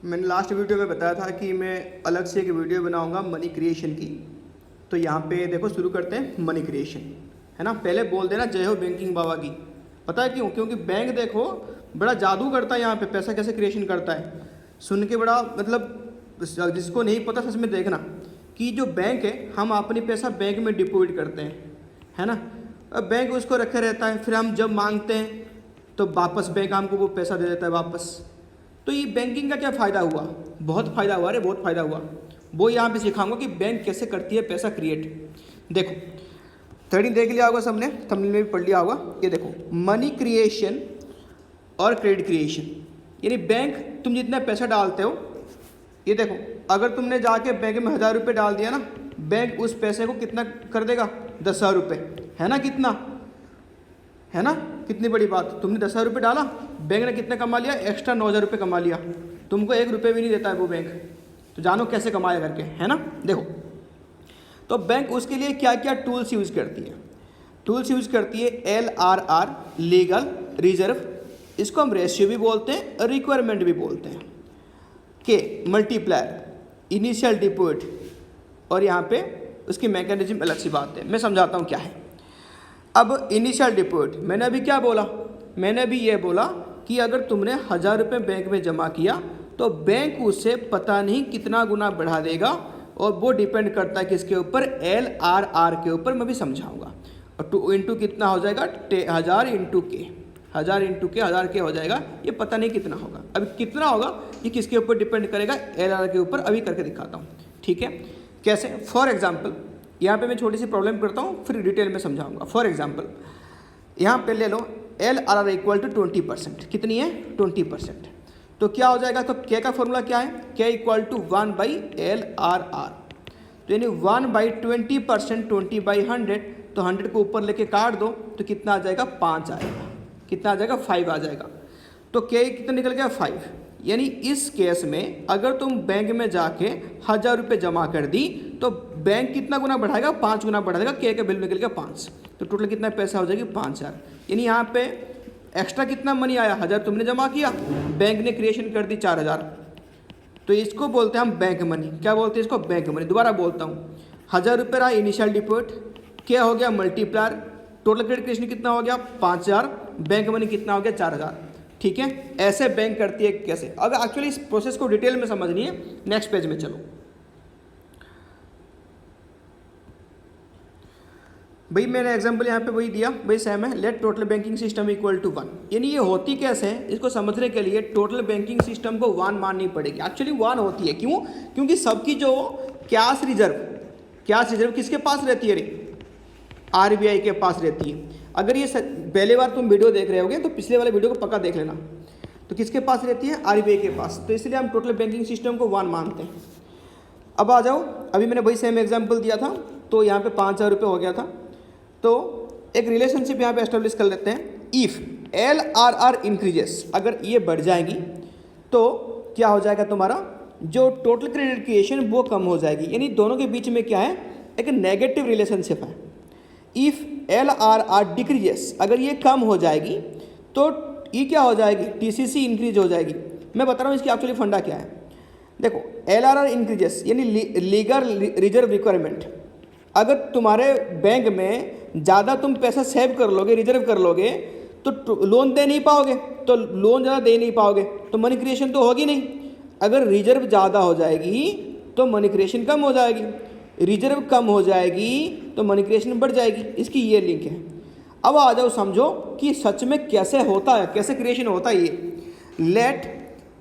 मैंने last video में बताया था कि मैं अलग से एक वीडियो बनाऊंगा मनी क्रिएशन की। तो यहाँ पे देखो शुरू करते हैं मनी क्रिएशन, है ना। पहले बोल देना जय हो बैंकिंग बाबा की। पता है क्यों? क्योंकि बैंक देखो बड़ा जादू करता है यहाँ पे, पैसा कैसे क्रिएशन करता है। सुन के बड़ा मतलब जिसको नहीं पता सच में देखना कि जो बैंक है हम अपनी पैसा बैंक में डिपॉजिट करते हैं, है ना। अब बैंक उसको रखे रहता है, फिर हम जब मांगते हैं तो वापस बैंक हमको वो पैसा दे देता है वापस। तो ये बैंकिंग का क्या फ़ायदा हुआ? बहुत फ़ायदा हुआ, अरे बहुत फ़ायदा हुआ। वो यहाँ पे सिखाऊंगा कि बैंक कैसे करती है पैसा क्रिएट। देखो थर्डिंग देख लिया होगा सबने, थंबनेल में भी पढ़ लिया होगा। ये देखो मनी क्रिएशन और क्रेडिट क्रिएशन, यानी बैंक तुम जितना पैसा डालते हो, ये देखो अगर तुमने जाके बैंक में 1000 रुपये डाल दिया ना, बैंक उस पैसे को कितना कर देगा? 10,000 रुपये, है ना। कितना है ना, कितनी बड़ी बात। तुमने 10,000 रुपये डाला, बैंक ने कितना कमा लिया? एक्स्ट्रा 9,000 रुपये कमा लिया। तुमको 1 रुपये भी नहीं देता है वो बैंक। तो जानो कैसे कमाया करके, है ना। देखो तो बैंक उसके लिए क्या क्या टूल्स यूज़ करती है। टूल्स यूज़ करती है LRR, लीगल रिजर्व, इसको हम रेशियो भी बोलते हैं और रिक्वायरमेंट भी बोलते हैं, के मल्टीप्लायर, इनिशियल डिपॉजिट, और यहाँ पे उसकी मैकेनिज्म अलग सी बात है, मैं समझाता हूँ क्या है। अब इनिशियल डिपॉजिट मैंने अभी क्या बोला? मैंने अभी ये बोला कि अगर तुमने 1000 रुपये बैंक में जमा किया तो बैंक उससे पता नहीं कितना गुना बढ़ा देगा, और वो डिपेंड करता है किसके ऊपर? LRR के ऊपर, मैं भी समझाऊंगा। और 2 इंटू कितना हो जाएगा? 1000 इंटू के, 1000 इंटू के 1000 के हो जाएगा। ये पता नहीं कितना होगा, अभी कितना होगा ये किसके ऊपर डिपेंड करेगा? LRR के ऊपर। अभी करके दिखाता हूँ, ठीक है। कैसे? फॉर एग्जाम्पल यहाँ पे मैं छोटी सी प्रॉब्लम करता हूँ, फिर डिटेल में समझाऊंगा। फॉर एग्जाम्पल यहाँ पे ले लो LRR इक्वल टू 20%। कितनी है? 20%। तो क्या हो जाएगा? तो K का फॉर्मूला क्या है? K equal to 1/LRR। तो यानी 1/20%, 20/100, तो 100 को ऊपर लेके काट दो तो कितना आ जाएगा? 5 आएगा। कितना आ जाएगा? 5 आ जाएगा। तो K कितना निकल गया? 5। यानी इस केस में अगर तुम बैंक में जाके 1000 रुपये जमा कर दी तो बैंक कितना गुना बढ़ाएगा? 5 गुना बढ़ा देगा। K का बिल निकल गया 5, तो टोटल कितना पैसा हो जाएगी? 5000। यानी यहाँ पे एक्स्ट्रा कितना मनी आया? 1000 तुमने जमा किया, बैंक ने क्रिएशन कर दी 4000। तो इसको बोलते हैं हम बैंक मनी। क्या बोलते हैं इसको? Bank money. दोबारा बोलता हूँ, 1000 रुपये रहा इनिशियल डिपॉजिट, क्या हो गया? मल्टीप्लायर, टोटल क्रेडिट क्रिएशन कितना हो गया? 5000, बैंक मनी कितना हो गया? 4000। ठीक है, ऐसे बैंक करती है कैसे। अगर एक्चुअली इस प्रोसेस को डिटेल में समझनी है, नेक्स्ट पेज में चलो। भाई मैंने एग्जांपल यहाँ पे वही दिया, भाई सेम है। Let total banking system equal to 1। यानी ये होती कैसे है, इसको समझने के लिए टोटल बैंकिंग सिस्टम को 1 माननी पड़ेगी। एक्चुअली 1 होती है, क्यों? क्योंकि सबकी जो कैश रिजर्व किसके पास रहती है? रे RBI के पास रहती है। अगर ये पहले बार तुम वीडियो देख रहे होगे तो पिछले वाले वीडियो को पक्का देख लेना। तो किसके पास रहती है? RBI के पास। तो इसलिए हम टोटल बैंकिंग सिस्टम को 1 मानते हैं। अब आ जाओ, अभी मैंने वही सेम एग्जांपल दिया था, तो यहाँ पे 5000 रुपये हो गया था। तो एक रिलेशनशिप यहाँ पे एस्टेब्लिश कर लेते हैं। इफ़ LRR इंक्रीजेस, अगर ये बढ़ जाएगी तो क्या हो जाएगा? तुम्हारा जो टोटल क्रेडिट क्रिएशन वो कम हो जाएगी। यानी दोनों के बीच में क्या है? एक नेगेटिव रिलेशनशिप है। इफ़ LRR डिक्रीजेस, अगर ये कम हो जाएगी तो ये क्या हो जाएगी? TCC इंक्रीज हो जाएगी। मैं बता रहा हूँ इसकी एक्चुअली फंडा क्या है। देखो LRR इंक्रीजेस यानी लीगल रिजर्व रिक्वायरमेंट। अगर तुम्हारे बैंक में ज़्यादा तुम पैसा सेव कर लोगे, रिजर्व कर लोगे, तो लोन दे नहीं पाओगे, तो लोन ज़्यादा दे नहीं पाओगे तो मनी क्रिएशन तो होगी नहीं। अगर रिजर्व ज़्यादा हो जाएगी तो मनी क्रिएशन कम हो जाएगी, रिजर्व कम हो जाएगी तो मनी क्रिएशन बढ़ जाएगी। इसकी ये लिंक है। अब आ जाओ समझो कि सच में कैसे होता है, कैसे क्रिएशन होता है ये। Let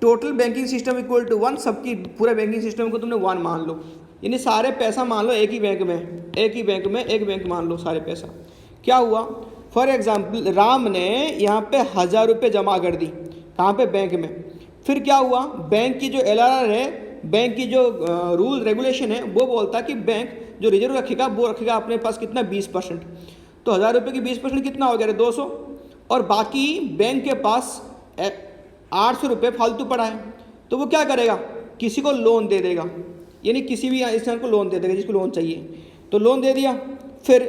total banking system equal to 1। सबकी पूरे बैंकिंग सिस्टम को तुमने 1 मान लो, यानी सारे पैसा मान लो एक ही बैंक में, एक बैंक मान लो सारे पैसा। क्या हुआ? फॉर एग्जाम्पल राम ने यहाँ पे 1000 रुपये जमा कर दी, कहाँ पे? बैंक में। फिर क्या हुआ? बैंक की जो LRR है, बैंक की जो रूल रेगुलेशन है, वो बोलता है कि बैंक जो रिजर्व रखेगा वो रखेगा अपने पास कितना? 20%। तो 1000 रुपये की 20% कितना हो गया? 200। और बाकी बैंक के पास 800 रुपये फालतू पड़ा है, तो वो क्या करेगा? किसी को लोन दे देगा, यानी किसी भी इंसान को लोन दे देगा जिसको लोन चाहिए। तो लोन दे दिया। फिर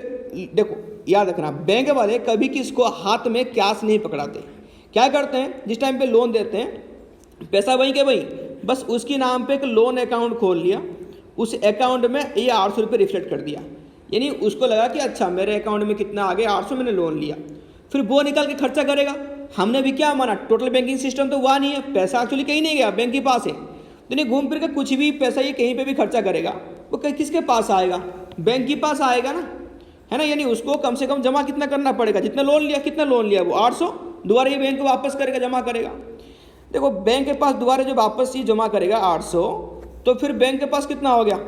देखो याद रखना, बैंक वाले कभी किसको हाथ में कैश नहीं पकड़ाते। क्या करते हैं? जिस टाइम पे लोन देते हैं पैसा वहीं के वहीं बस उसके नाम पे एक लोन अकाउंट खोल लिया, उस अकाउंट में ये 800 रुपये रिफ्लेक्ट कर दिया, यानी उसको लगा कि अच्छा मेरे अकाउंट में कितना आ गया 800, मैंने लोन लिया, फिर वो निकाल के खर्चा करेगा। हमने भी क्या माना, टोटल बैंकिंग सिस्टम तो वहाँ नहीं है, पैसा एक्चुअली कहीं नहीं गया, बैंक के पास है, तो नहीं घूम फिर के कुछ भी पैसा ये कहीं पे भी खर्चा करेगा, वो किसके पास आएगा, बैंक के पास आएगा ना, है ना। यानी उसको कम से कम जमा कितना करना पड़ेगा, जितना लोन लिया, कितना लोन लिया वो 800, दोबारा ये बैंक को वापस करेगा, जमा करेगा। देखो बैंक के पास दोबारा जब वापस ये जमा करेगा 800, तो फिर बैंक के पास कितना हो गया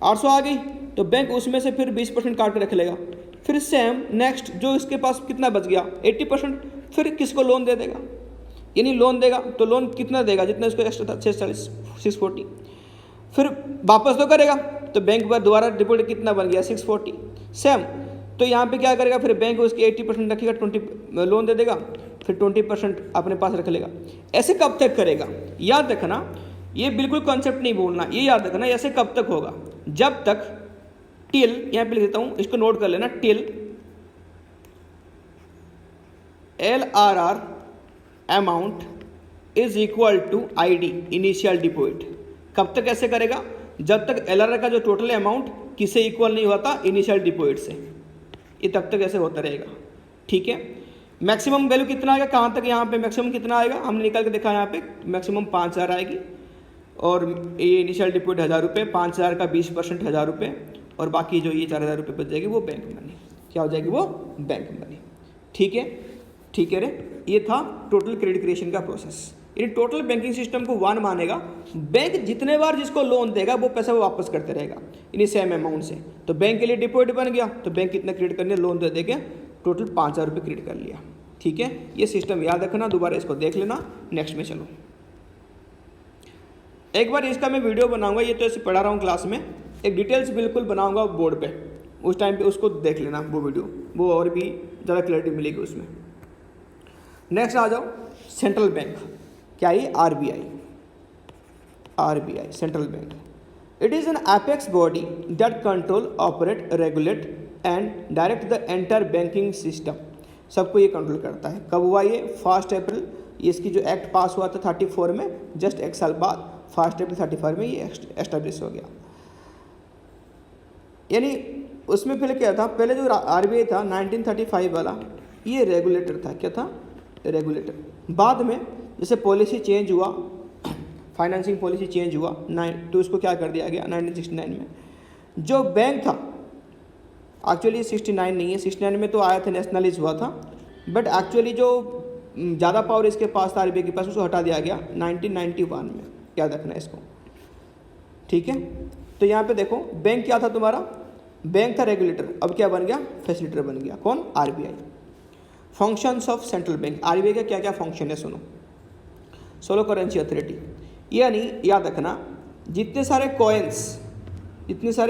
800 आ गई, तो बैंक उसमें से फिर 20% काट के रख लेगा। फिर सेम नेक्स्ट जो इसके पास कितना बच गया 80%, फिर किसको लोन दे देगा, यानी लोन देगा तो लोन कितना देगा, जितना इसको एक्स्ट्रा था 640, फिर वापस तो करेगा, तो बैंक पर दोबारा डिपॉजिट कितना बन गया 640 सेम। तो यहाँ पे क्या करेगा, फिर बैंक उसकी 80% रखेगा, 20 लोन दे देगा, फिर 20% अपने पास रख लेगा। ऐसे कब तक करेगा, याद रखना, ये बिल्कुल कॉन्सेप्ट नहीं बोलना, ये याद रखना, ऐसे कब तक होगा, जब तक टिल, यहाँ पे लिख देता हूँ, इसको नोट कर लेना, till LRR amount is equal to ID initial deposit. कब तक ऐसे करेगा, जब तक LRR का जो टोटल अमाउंट किससे इक्वल नहीं होता इनिशियल डिपॉजिट से, ये तब तक ऐसे होता रहेगा, ठीक है। मैक्सिमम वैल्यू कितना आएगा, कहाँ तक, यहाँ पे मैक्सिमम कितना आएगा, हमने निकाल के देखा, यहाँ पे मैक्सिमम 5000 आएगी, और ये इनिशियल डिपॉजिट 1000 रुपये, 5000 का 20% 1000 रुपये, और बाकी जो ये 4000 रुपये बच जाएगी वो बैंक मनी, क्या हो जाएगी वो बैंक मनी, ठीक है। ठीक है रे, ये था टोटल क्रेडिट क्रिएशन का प्रोसेस। यानी टोटल बैंकिंग सिस्टम को 1 मानेगा, बैंक जितने बार जिसको लोन देगा वो पैसा वो वापस करते रहेगा, यानी सेम अमाउंट से। तो बैंक के लिए डिपॉजिट बन गया, तो बैंक कितना क्रेडिट करने, लोन दे देके टोटल 5000 रुपये क्रेडिट कर लिया, ठीक है। ये सिस्टम याद रखना, दोबारा इसको देख लेना। नेक्स्ट में चलो, एक बार इसका मैं वीडियो बनाऊंगा, ये तो ऐसे पढ़ा रहा हूँ क्लास में, एक डिटेल्स बिल्कुल बनाऊंगा बोर्ड पे, उस टाइम पे उसको देख लेना वो वीडियो, वो और भी ज़्यादा क्लैरिटी मिलेगी उसमें। नेक्स्ट आ जाओ, सेंट्रल बैंक, क्या ये RBI central bank. It is an apex body that control, operate, regulate and direct the entire banking system. सबको ये कंट्रोल करता है। कब हुआ ये, 1 अप्रैल, इसकी जो एक्ट पास हुआ था 34 में, जस्ट एक साल बाद 1 अप्रैल 35 में ये एस्टेब्लिश हो गया। यानी उसमें पहले क्या था, पहले जो RBI था 1935 वाला, ये रेगुलेटर था, क्या था, रेगुलेटर। बाद में जैसे पॉलिसी चेंज हुआ, फाइनेंसिंग पॉलिसी चेंज हुआ, तो उसको क्या कर दिया गया 1969 में। जो बैंक था एक्चुअली 69 नहीं है, 69 में तो आया था, नेशनलाइज हुआ था, बट एक्चुअली जो ज़्यादा पावर इसके पास था RBI के पास, उसको हटा दिया गया 1991 में, याद रखना इसको, ठीक है। तो यहाँ पे देखो, बैंक क्या था तुम्हारा, बैंक था रेगुलेटर, अब क्या बन गया, फैसिलिटेटर बन गया, कौन, RBI। Functions of central bank, RBI का क्या क्या फंक्शन है सुनो। सोलो करेंसी अथॉरिटी, यानी याद रखना, जितने सारे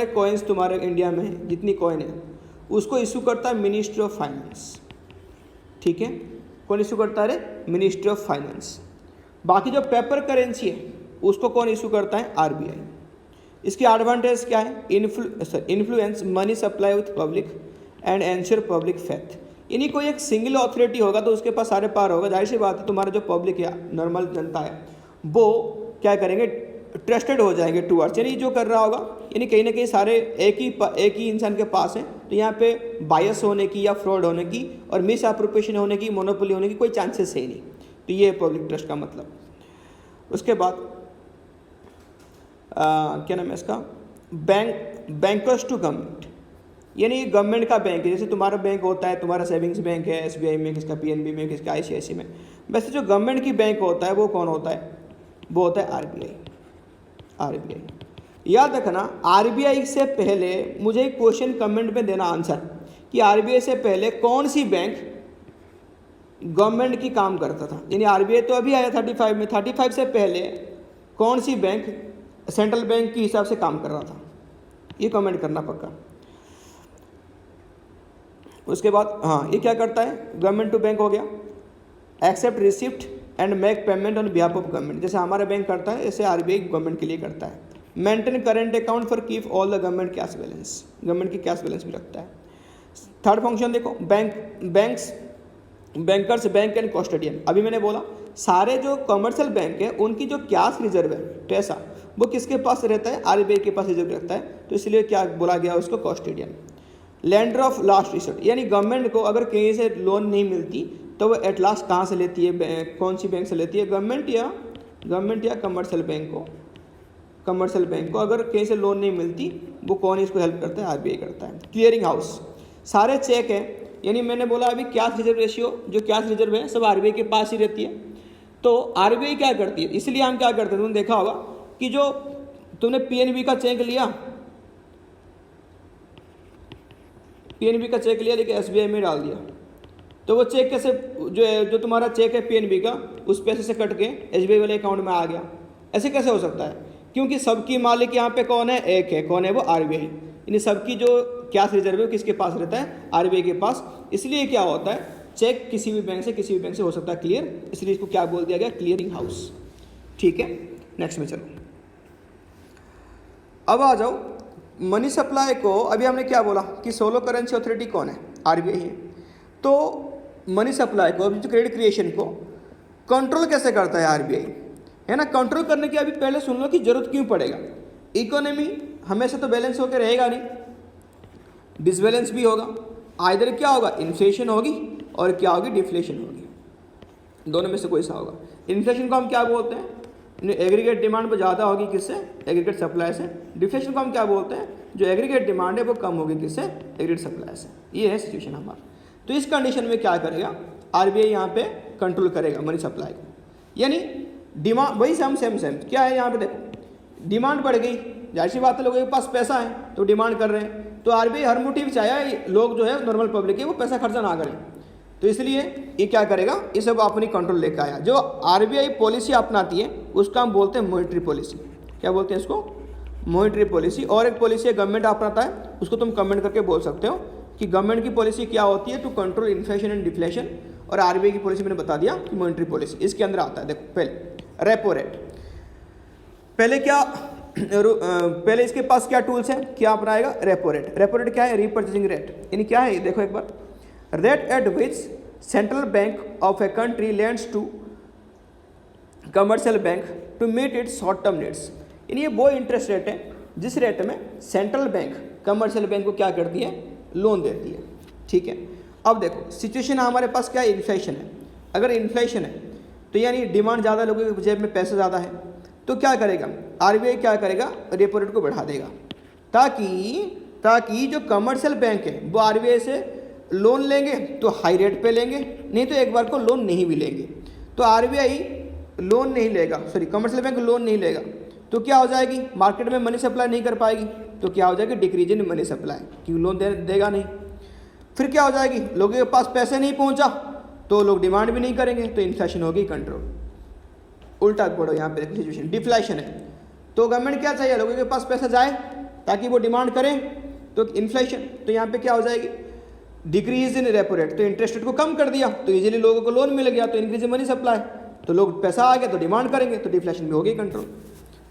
कॉइन्स तुम्हारे इंडिया में है, जितनी कॉइन है, उसको इशू करता है मिनिस्ट्री ऑफ फाइनेंस, ठीक है। कौन इशू करता है, मिनिस्ट्री ऑफ फाइनेंस। बाकी जो पेपर करेंसी है उसको कौन इशू करता है, RBI। इसकी एडवांटेज क्या है, influence money supply with public and ensure public faith. यानी कोई एक सिंगल अथॉरिटी होगा तो उसके पास सारे पावर होगा, जाहिर सी बात है तुम्हारा जो पब्लिक है, नॉर्मल जनता है, वो क्या करेंगे, ट्रस्टेड हो जाएंगे टूवर्ड्स, यानी जो कर रहा होगा, यानी कहीं ना कहीं सारे एक ही इंसान के पास है, तो यहाँ पे बायस होने की या फ्रॉड होने की और मिस अप्रोप्रिएशन होने की, मोनोपोली होने की कोई चांसेस है ही नहीं। तो ये है पब्लिक ट्रस्ट का मतलब। उसके बाद क्या नाम है इसका, बैंकर्स टू गवर्नमेंट, यानी गवर्नमेंट का बैंक है। जैसे तुम्हारा बैंक होता है, तुम्हारा सेविंग्स बैंक है SBI में, किसका PNB में, किसका ICICI में, वैसे जो गवर्नमेंट की बैंक होता है वो कौन होता है, वो होता है RBI। याद रखना, RBI से पहले मुझे एक क्वेश्चन कमेंट में देना आंसर, कि RBI से पहले कौन सी बैंक गवर्नमेंट की काम करता था। यानी RBI तो अभी आया 35 में, 35 से पहले कौन सी बैंक सेंट्रल बैंक के हिसाब से काम कर रहा था, ये कमेंट करना पक्का। उसके बाद हाँ, ये क्या करता है, गवर्नमेंट टू बैंक हो गया, accept receipt and make payment on behalf of government. जैसे हमारा बैंक करता है, ऐसे RBI गवर्नमेंट के लिए करता है। Maintain current account for keep all the government cash balance, government की कैश बैलेंस भी रखता है। थर्ड फंक्शन देखो, banks bankers bank and custodian, अभी मैंने बोला सारे जो कमर्शियल बैंक है उनकी जो कैश रिजर्व है पैसा वो किसके पास रहता है, आरबीआई के पास रिजर्व रहता है, तो इसलिए क्या बोला गया उसको, custodian. Lender of last resort, यानी गवर्नमेंट को अगर कहीं से लोन नहीं मिलती तो वो एट लास्ट कहाँ से लेती है, कौन सी बैंक से लेती है, गवर्नमेंट या कमर्शियल बैंक को अगर कहीं से लोन नहीं मिलती वो कौन इसको हेल्प करता है, आरबीआई करता है। क्लियरिंग हाउस, सारे चेक है, यानी मैंने बोला अभी कैश रिजर्व रेशियो, जो कैश रिजर्व है सब आरबीआई के पास ही रहती है। तो आरबीआई क्या करती है, इसलिए हम क्या करते हैं, तुमने देखा होगा कि जो तुमने पीएनबी का चेक लिया, लेकिन एसबीआई में डाल दिया, तो वो चेक कैसे, जो तुम्हारा चेक है पीएनबी का उस पैसे से कट के एसबीआई वाले अकाउंट में आ गया, ऐसे कैसे हो सकता है, क्योंकि सबकी मालिक यहाँ पे कौन है, एक है, कौन है वो, आरबीआई। यानी सबकी जो कैश रिजर्व है वो किसके पास रहता है, आरबीआई के पास। इसलिए क्या होता है, चेक किसी भी बैंक से हो सकता है क्लियर, इसलिए इसको क्या बोल दिया गया, क्लियरिंग हाउस। ठीक है, नेक्स्ट में चलो, अब आ जाओ मनी सप्लाई को। अभी हमने क्या बोला कि सोलो करेंसी अथॉरिटी कौन है, आरबीआई है। तो मनी सप्लाई को, जो क्रेडिट क्रिएशन को कंट्रोल कैसे करता है आरबीआई, है ना। कंट्रोल करने की अभी पहले सुन लो कि जरूरत क्यों पड़ेगा। इकोनॉमी हमेशा तो बैलेंस होकर रहेगा नहीं, डिसबैलेंस भी होगा, आइदर क्या होगा, इन्फ्लेशन होगी और क्या होगी, डिफ्लेशन होगी, दोनों में से कोई सा होगा। इन्फ्लेशन को हम क्या बोलते हैं, एग्रीगेट डिमांड पर ज़्यादा होगी किससे, एग्रीगेट सप्लाई से। डिफ्लेशन को हम क्या बोलते हैं, जो एग्रीगेट डिमांड है वो कम होगी किससे, एग्रीगेट सप्लाई से। ये है सिचुएशन हमारा। तो इस कंडीशन में क्या करेगा आरबीआई, यहाँ पे कंट्रोल करेगा मनी सप्लाई को, यानी डिमांड वही सेम क्या है, यहाँ पे देखो डिमांड बढ़ गई, जाहिर सी बात है लोगों के पास पैसा है तो डिमांड कर रहे हैं, तो आरबीआई हर मोटिव चाहे लोग जो है नॉर्मल पब्लिक है वो पैसा खर्चा ना करें, तो इसलिए ये क्या करेगा, ये सब अपनी कंट्रोल लेकर आया। जो आरबीआई पॉलिसी अपनाती है उसका हम बोलते हैं मॉनेटरी पॉलिसी। क्या बोलते हैं इसको, मॉनेटरी पॉलिसी। और एक पॉलिसी है गवर्नमेंट अपनाता है, उसको तुम कमेंट करके बोल सकते हो कि गवर्नमेंट की पॉलिसी क्या होती है, to control inflation and deflation. और आरबीआई की पॉलिसी मैंने बता दिया कि मॉनेटरी पॉलिसी इसके अंदर आता है। देखो पहले रेपो रेट, पहले इसके पास क्या टूल्स हैं, क्या अपनाएगा, रेपो रेट। रेपो रेट क्या है, रीपर्चेसिंग रेट, यानी क्या है, देखो एक बार, rate at which central bank of a country lends to commercial bank to meet its short term needs. यानी ये वो इंटरेस्ट रेट है जिस रेट में सेंट्रल बैंक कमर्शियल बैंक को क्या करती है, लोन देती है। ठीक है, अब देखो सिचुएशन हमारे पास क्या है, इन्फ्लेशन है। अगर इन्फ्लेशन है तो यानी डिमांड ज़्यादा, लोगों की जेब में पैसा ज़्यादा है, तो क्या करेगा आरबीआई, क्या करेगा, रेपो रेट को बढ़ा देगा, ताकि जो कमर्शियल बैंक है वो आरबीआई से लोन लेंगे तो हाई रेट पे लेंगे, नहीं तो एक बार को लोन नहीं भी लेंगे। तो आरबीआई लोन नहीं लेगा, कमर्शियल बैंक लोन नहीं लेगा, तो क्या हो जाएगी, मार्केट में मनी सप्लाई नहीं कर पाएगी, तो क्या हो जाएगी, डिक्रीज इन मनी सप्लाई, क्योंकि लोन देगा नहीं। फिर क्या हो जाएगी, लोगों के पास पैसे नहीं पहुंचा तो लोग डिमांड भी नहीं करेंगे, तो इन्फ्लेशन होगी कंट्रोल। उल्टा पड़ो यहाँ पे सिचुएशन, डिफ्लेशन है, तो गवर्नमेंट क्या चाहिए, लोगों के पास पैसा जाए ताकि वो डिमांड करें, तो इन्फ्लेशन। तो यहाँ पे क्या हो जाएगी, डिक्रीज इन रेपो रेट, तो इंटरेस्ट रेट को कम कर दिया तो इजीली लोगों को लोन मिल गया, तो इंक्रीज इन मनी सप्लाई, तो लोग पैसा आ गया तो डिमांड करेंगे, तो डिफ्लेशन भी होगी कंट्रोल।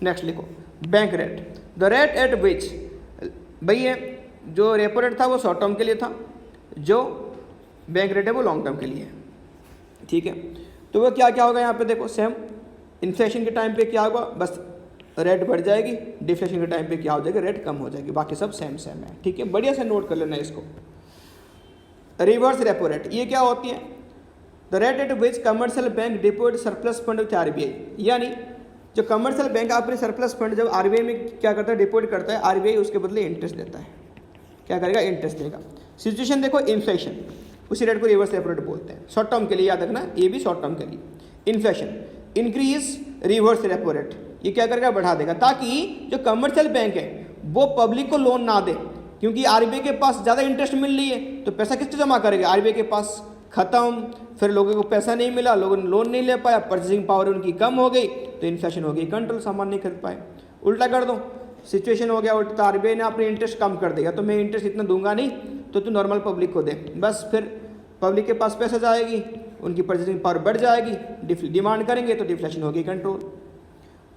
नेक्स्ट लिखो bank rate, the rate at विच, भैया जो रेपो रेट था वो शॉर्ट टर्म के लिए था, जो बैंक रेट है वो लॉन्ग टर्म के लिए है। ठीक है, तो वो क्या क्या होगा यहाँ पे देखो, सेम इन्फ्लेशन के टाइम पे क्या होगा, बस रेट बढ़ जाएगी, डिफ्लेशन के टाइम पे क्या हो जाएगा, रेट कम हो जाएगी, बाकी सब सेम है। ठीक है, बढ़िया से नोट कर लेना इसको। रिवर्स रेपो रेट, ये क्या होती है, the rate at which commercial bank deposit surplus fund with RBI, यानी जो कमर्शियल बैंक अपने सरप्लस फंड जब आरबीआई में क्या करता है, डिपोजिट करता है, आरबीआई उसके बदले इंटरेस्ट देता है, क्या करेगा, इंटरेस्ट देगा। सिचुएशन देखो इन्फ्लेशन, उसी रेट को रिवर्स रेपो रेट बोलते हैं, शॉर्ट टर्म के लिए याद रखना, ये भी शॉर्ट टर्म के लिए। Inflation, increase reverse repo rate, ये क्या करेगा, बढ़ा देगा, ताकि जो कमर्शियल बैंक है वो पब्लिक को लोन ना दे, क्योंकि आरबीआई के पास ज़्यादा इंटरेस्ट मिल रही है, तो पैसा किससे जमा करेगा, आरबीआई के पास, खत्म। फिर लोगों को पैसा नहीं मिला, लोगों ने लोन नहीं ले पाया, परचेसिंग पावर उनकी कम हो गई, तो इन्फ्लेशन हो गई कंट्रोल, सामान नहीं खरीद पाए। उल्टा कर दो, सिचुएशन हो गया उल्टा, तो आरबीआई ने अपने इंटरेस्ट कम कर देगा, तो मैं इंटरेस्ट इतना दूंगा नहीं, तो तू नॉर्मल पब्लिक को दे, बस फिर पब्लिक के पास पैसा जाएगी, उनकी परचेसिंग पावर बढ़ जाएगी, डिमांड करेंगे तो डिफ्लेशन होगी control.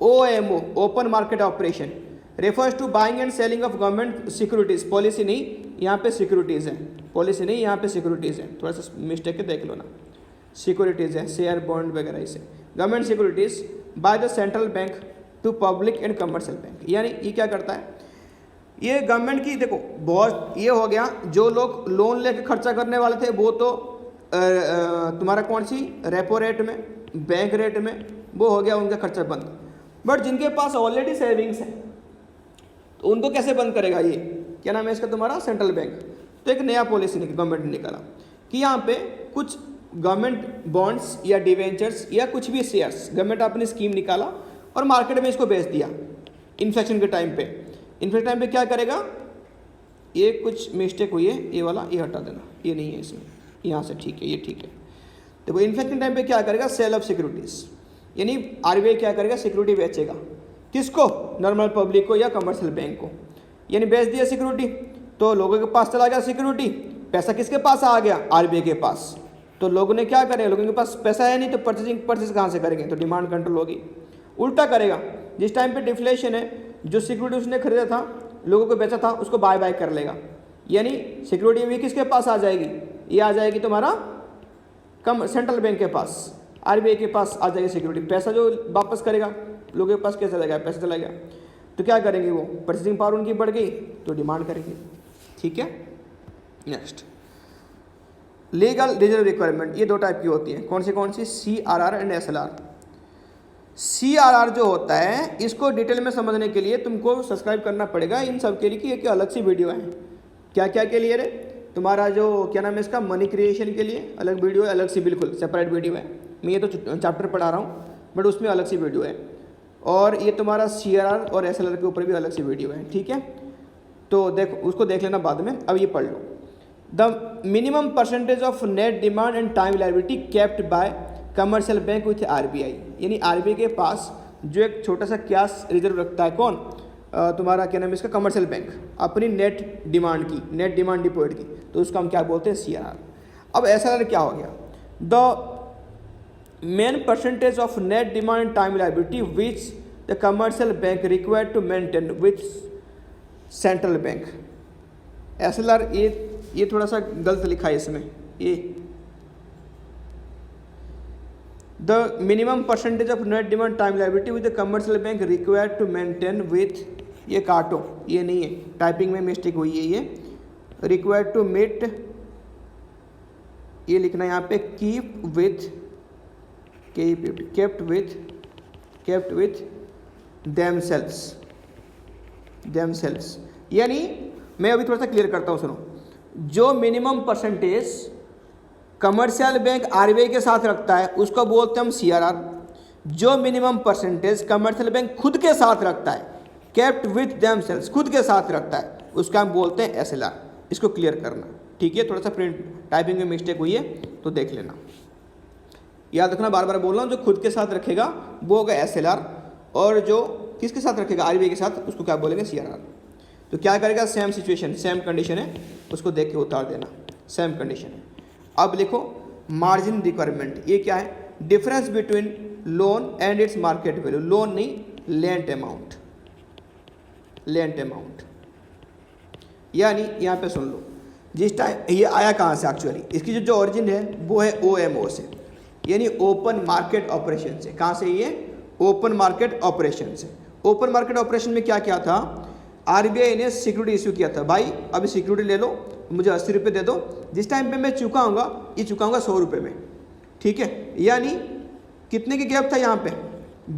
OMO, open market operation, refers to buying and selling of government securities, policy नहीं, यहाँ पे सिक्योरिटीज़ है, पॉलिसी नहीं यहाँ पे सिक्योरिटीज़ है, थोड़ा सा मिस्टेक है देख लो ना। सिक्योरिटीज़ है, शेयर बॉन्ड वगैरह, इसे government securities by the central bank to public and commercial bank. यानी ये क्या करता है, ये गवर्नमेंट की, देखो बहुत ये हो गया, जो लोग लोन लेके खर्चा करने वाले थे वो तो तुम्हारा कौन सी रेपो रेट में, बैंक रेट में, वो हो गया उनका खर्चा बंद। बट जिनके पास ऑलरेडी सेविंग्स है तो उनको कैसे बंद करेगा, ये क्या नाम है इसका तुम्हारा, सेंट्रल बैंक। तो एक नया पॉलिसी गवर्नमेंट ने निकाला कि यहाँ पे कुछ गवर्नमेंट बॉन्ड्स या डिवेंचर्स या कुछ भी शेयर्स, गवर्नमेंट अपनी स्कीम निकाला और मार्केट में इसको बेच दिया इन्फ्लेशन के टाइम पे। इन्फ्लेशन टाइम पे क्या करेगा, ये कुछ मिस्टेक हुई है, ये वाला ये हटा देना, ये नहीं है इसमें, यहाँ से ठीक है, ये ठीक है। देखो इन्फ्लेशन टाइम पे क्या करेगा, सेल ऑफ सिक्योरिटीज़, यानी आरबीआई क्या करेगा, सिक्योरिटी बेचेगा, किसको, नॉर्मल पब्लिक को या कमर्शियल बैंक को। यानी बेच दिया सिक्योरिटी तो लोगों के पास चला गया सिक्योरिटी, पैसा किसके पास आ गया, आरबीआई के पास। तो लोगों ने क्या करें, लोगों के पास पैसा है नहीं तो परचेज कहाँ से करेंगे, तो डिमांड कंट्रोल होगी। उल्टा करेगा, जिस टाइम पे डिफ्लेशन है, जो सिक्योरिटी उसने खरीदा था, लोगों को बेचा था, उसको बाय कर लेगा। यानी सिक्योरिटी भी किसके पास आ जाएगी, ये आ जाएगी तुम्हारा सेंट्रल बैंक के पास, आरबीआई के पास आ जाएगी सिक्योरिटी। पैसा जो वापस करेगा लोगों के पास कैसे चला गया, पैसा चला गया, तो क्या करेंगे वो, परचेजिंग पावर उनकी बढ़ गई तो डिमांड करेंगे। ठीक है, नेक्स्ट लीगल रिजर्व रिक्वायरमेंट, ये दो टाइप की होती है, कौन सी, CRR एंड SLR। CRR जो होता है, इसको डिटेल में समझने के लिए तुमको सब्सक्राइब करना पड़ेगा इन सब के लिए, कि एक अलग सी वीडियो है। क्या क्या के लिए रे, तुम्हारा जो क्या नाम है इसका, मनी क्रिएशन के लिए अलग वीडियो है, अलग सी बिल्कुल सेपरेट वीडियो है। मैं ये तो चैप्टर पढ़ा रहा हूँ बट उसमें अलग सी वीडियो है, और ये तुम्हारा CRR और SLR के ऊपर भी अलग सी वीडियो है। ठीक है, तो देखो उसको देख लेना बाद में, अब ये पढ़ लो। The minimum percentage of net demand and time liability kept by commercial bank with RBI, यानी आरबीआई के पास जो एक छोटा सा कैश रिजर्व रखता है, कौन, तुम्हारा क्या नाम है इसका, कमर्शियल बैंक, अपनी नेट डिमांड की, नेट डिमांड डिपॉजिट की, तो उसको हम क्या बोलते हैं, CRR। अब SLR क्या हो गया, the main percentage of net demand and time liability which the commercial bank required to maintain with central bank. SLR ये थोड़ा सा गलत लिखा है इसमें, ये the minimum percentage of net demand time liability with the commercial bank required to maintain with, ये काटो, ये नहीं है, टाइपिंग में मिस्टेक हुई है, ये रिक्वायर्ड टू मीट, ये लिखना है यहाँ पे केप्ट विथ देमसेल्व्स। यानी मैं अभी थोड़ा सा क्लियर करता हूँ, सुनो। जो minimum percentage commercial bank RBI के साथ रखता है उसको बोलते हैं हम CRR। जो मिनिमम परसेंटेज कमर्शियल बैंक खुद के साथ रखता है, केप्ट विथ देमसेल्व्स, खुद के साथ रखता है, उसका हम बोलते हैं SLR। इसको क्लियर करना, ठीक है। थोड़ा सा प्रिंट टाइपिंग में मिस्टेक हुई है तो देख लेना, याद रखना, बार बार बोल रहा हूँ। जो खुद के साथ रखेगा वो होगा SLR, और जो किसके साथ रखेगा, आरबीआई के साथ, उसको क्या बोलेंगे, CRR। तो क्या करेगा, सेम सिचुएशन, सेम कंडीशन है, उसको देख के उतार देना, सेम कंडीशन है। अब लिखो मार्जिन रिक्वायरमेंट, ये क्या है, difference between loan and its market value. Loan नहीं, लेंट अमाउंट, लेंट अमाउंट। यानी यहाँ पे सुन लो, जिस टाइम ये आया कहाँ से, एक्चुअली इसकी जो ओरिजिन है वो है OMO से, यानी ओपन मार्केट ऑपरेशन से। कहाँ से, ये ओपन मार्केट ऑपरेशन से। ओपन मार्केट ऑपरेशन में क्या क्या था, आरबीआई ने सिक्योरिटी इशू किया था, भाई अभी सिक्योरिटी ले लो, मुझे 80 रुपये दे दो, जिस टाइम पे मैं चुकाऊंगा ये चुकाऊंगा 100 रुपये में, ठीक है। यानी कितने की गैप था यहाँ पे,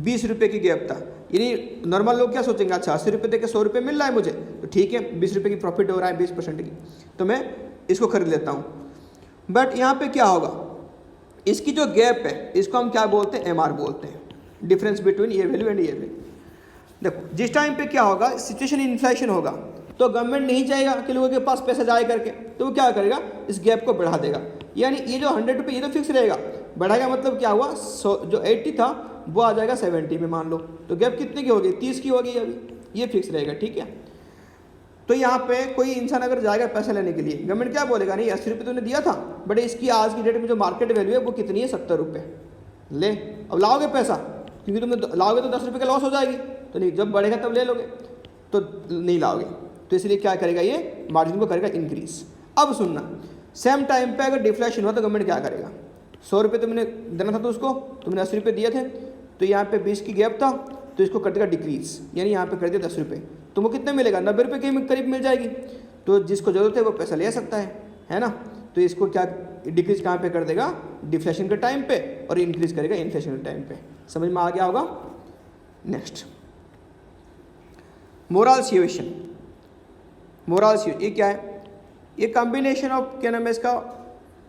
20 रुपये की गैप था। यानी नॉर्मल लोग क्या सोचेंगे, अच्छा 80 रुपये दे के 100 रुपये मिल रहा है मुझे, तो ठीक है, 20 रुपये की प्रॉफिट हो रहा है, 20% की, तो मैं इसको खरीद लेता हूँ। बट यहाँ पे क्या होगा, इसकी जो गैप है इसको हम क्या बोलते हैं, MR बोलते हैं, डिफरेंस बिटवीन ये वैल्यू एंड ये वैल्यू। देखो जिस टाइम पे क्या होगा, सिचुएशन इन्फ्लेशन होगा, तो गवर्नमेंट नहीं चाहेगा कि लोगों के पास पैसा जाए करके, तो वो क्या करेगा, इस गैप को बढ़ा देगा। यानी ये जो 100 रुपये ये तो फिक्स रहेगा, बढ़ाएगा मतलब क्या हुआ, जो 80 था वो आ जाएगा 70 में मान लो, तो गैप कितने की होगी, 30 की होगी अभी, ये फिक्स रहेगा, ठीक है। तो यहाँ पे कोई इंसान अगर जाएगा पैसा लेने के लिए, गवर्नमेंट क्या बोलेगा, नहीं 80 रुपये तूने दिया था, बट इसकी आज की डेट में जो मार्केट वैल्यू है वो कितनी है, 70 रुपये, ले अब लाओगे पैसा, क्योंकि तुम लाओगे तो 10 रुपये का लॉस हो जाएगी, तो नहीं, जब बढ़ेगा तब ले लोगे, तो नहीं लाओगे, तो इसलिए क्या करेगा, ये मार्जिन को करेगा इंक्रीज। अब सुनना, सेम टाइम पे अगर डिफ्लेशन हुआ तो गवर्नमेंट क्या करेगा, 100 रुपये तुमने देना था तो उसको तुमने 80 रुपये दिए थे, तो यहाँ पे 20 की गैप था तो इसको कर देगा डिक्रीज, यानी यहाँ पे कर दिया 10 रुपये, तुमको कितने मिलेगा 90 रुपये के करीब मिल जाएगी। तो जिसको ज़रूरत है वो पैसा ले सकता है ना। तो इसको क्या डिक्रीज कहाँ पे कर देगा, डिफ्लेशन के टाइम पे, और इंक्रीज करेगा इन्फ्लेशन के टाइम पे। समझ में आ गया होगा। Next moral situation. Moral situation ये क्या है, ये कॉम्बिनेशन ऑफ क्या नाम है इसका,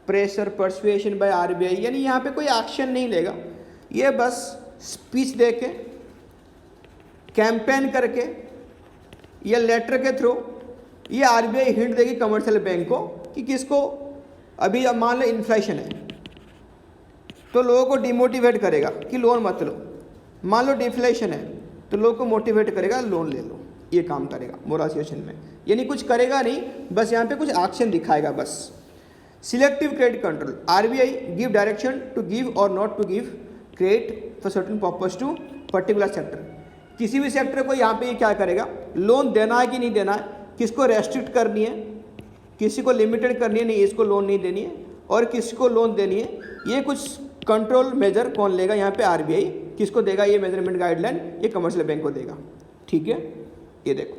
प्रेशर परसुएशन बाय आरबीआई, यानी यहाँ पे कोई एक्शन नहीं लेगा, ये बस स्पीच दे के, कैंपेन करके या लेटर के थ्रू ये आरबीआई हिंट देगी कमर्शियल बैंक को कि किसको, अभी अब मान लो इन्फ्लेशन है तो लोगों को डिमोटिवेट करेगा कि लोन मत लो, मान लो डिफ्लेशन है तो लोगों को मोटिवेट करेगा लोन ले लो, ये काम करेगा मोरल सिचुएशन में। यानी कुछ करेगा नहीं, बस यहाँ पे कुछ एक्शन दिखाएगा बस। Selective credit control, RBI give direction to give और not to give credit for certain purpose to particular sector. किसी भी सेक्टर को यहाँ पे ये क्या करेगा, लोन देना है कि नहीं देना है, किसको रेस्ट्रिक्ट करनी है, किसी को लिमिटेड करनी है, नहीं इसको लोन नहीं देनी है, और किसी को लोन देनी है, ये कुछ कंट्रोल मेजर कौन लेगा यहाँ पे, आरबीआई। किसको देगा ये मेजरमेंट गाइडलाइन, ये कमर्शियल बैंक को देगा। ठीक है, ये देखो